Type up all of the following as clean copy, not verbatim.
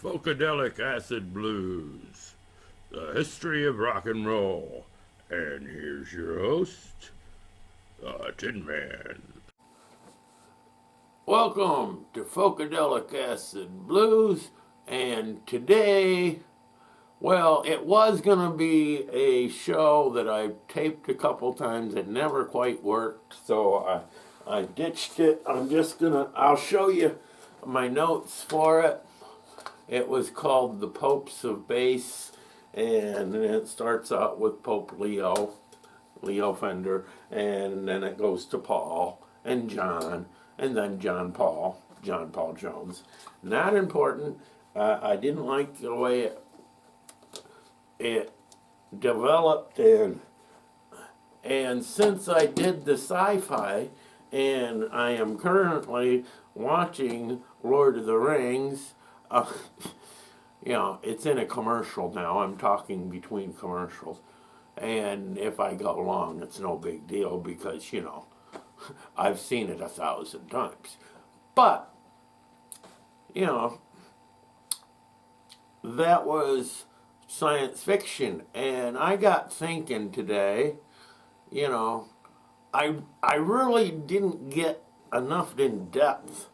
Funkadelic Acid Blues, the history of rock and roll. And here's your host, Tin Man. Welcome to Funkadelic Acid Blues, and today, well, it was going to be a show that I taped a couple times. It never quite worked, so I ditched it. I'll show you my notes for it. It was called The Popes of Bass, and it starts out with Pope Leo Fender, and then it goes to Paul and John, and then John Paul Jones. Not important. I didn't like the way it developed, and since I did the sci-fi, and I am currently watching Lord of the Rings, it's in a commercial now. I'm talking between commercials. And if I go long, it's no big deal because, I've seen it 1,000 times. But, that was science fiction. And I got thinking today, I really didn't get enough in depth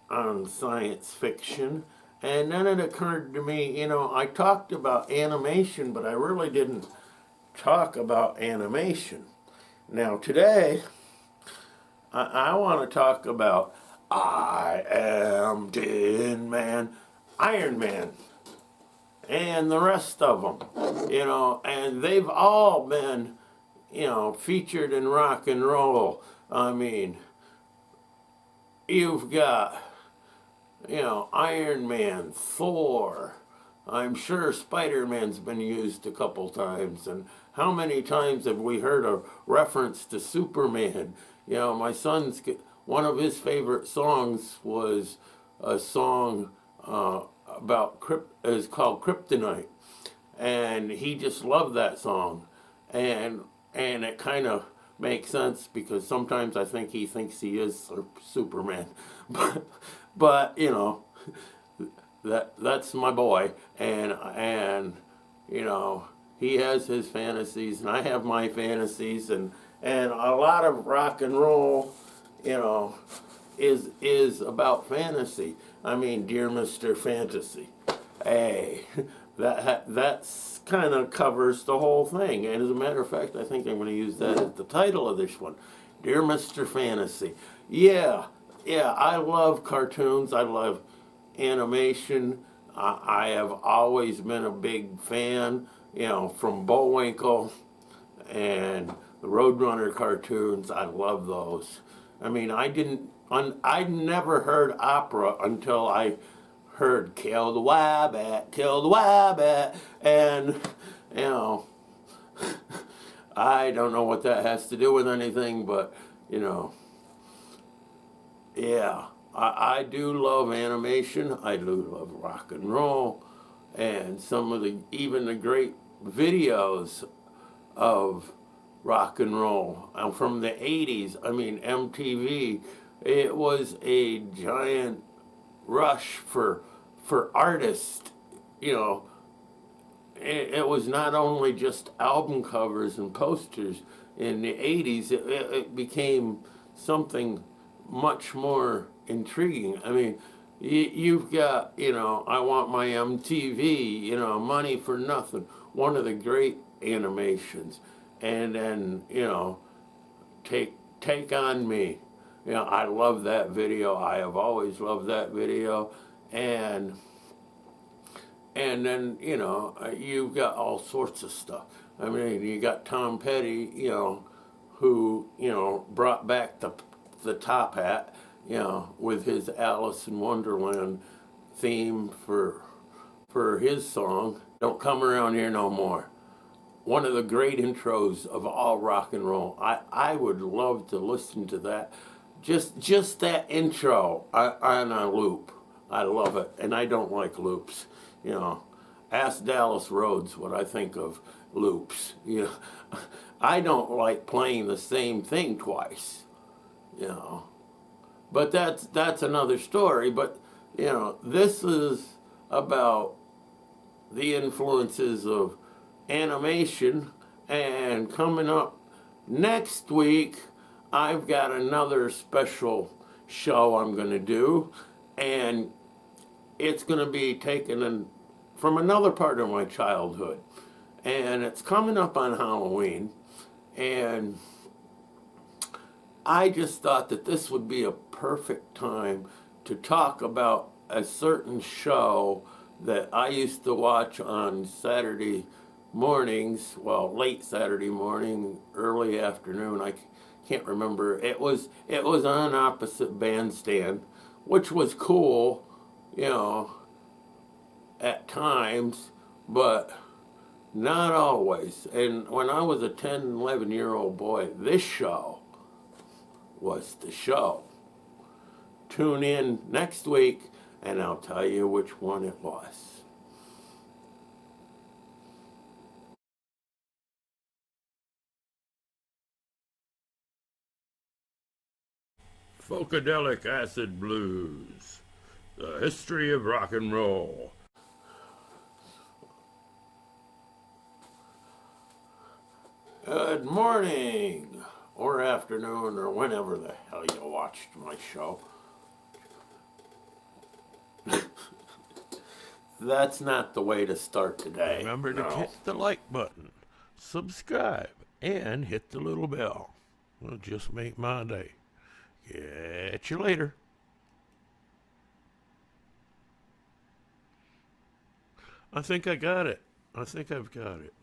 on science fiction. And then it occurred to me, I talked about animation, but I really didn't talk about animation. Now today, I want to talk about I Am Tin Man, Iron Man, and the rest of them, and they've all been, featured in rock and roll. I mean, you've got Iron Man, Thor. I'm sure Spider-Man's been used a couple times. And how many times have we heard a reference to Superman? My son's, one of his favorite songs was a song is called Kryptonite. And he just loved that song. And it kind of makes sense because sometimes I think he thinks he is Superman. But that's my boy, and he has his fantasies, and I have my fantasies, and a lot of rock and roll, is about fantasy. I mean, Dear Mr. Fantasy, hey, that's kind of covers the whole thing. And as a matter of fact, I think I'm going to use that as the title of this one, Dear Mr. Fantasy. Yeah, I love cartoons. I love animation. I have always been a big fan, from Bullwinkle and the Roadrunner cartoons. I love those. I mean, I never heard opera until I heard Kill the Wabbit, and, I don't know what that has to do with anything, but, yeah, I do love animation. I do love rock and roll, and some of even the great videos of rock and roll from the 80s. I mean, MTV, it was a giant rush for artists. It was not only just album covers and posters. In the 80s, it became something much more intriguing. I mean, you've got, I Want My MTV, Money for Nothing, one of the great animations. And then, Take On Me. I love that video. I have always loved that video. And then, you've got all sorts of stuff. I mean, you got Tom Petty, who, brought back the top hat, with his Alice in Wonderland theme for his song, Don't Come Around Here No More. One of the great intros of all rock and roll. I would love to listen to that. Just that intro on a loop. I love it, and I don't like loops. Ask Dallas Rhodes what I think of loops. I don't like playing the same thing twice. But that's another story. But this is about the influences of animation. And coming up next week, I've got another special show I'm going to do, and it's going to be taken from another part of my childhood. And it's coming up on Halloween, and I just thought that this would be a perfect time to talk about a certain show that I used to watch on Saturday mornings, well, late Saturday morning, early afternoon. I can't remember. It was on opposite bandstand, which was cool, you know, at times, but not always. And when I was a 10, 11-year-old boy, this show was the show. Tune in next week and I'll tell you which one it was. Funkadelic Acid Blues, the history of rock and roll. Good morning, or afternoon, or whenever the hell you watched my show. That's not the way to start today. Remember to hit the like button, subscribe, and hit the little bell. It'll just make my day. Catch you later. I think I got it. I think I've got it.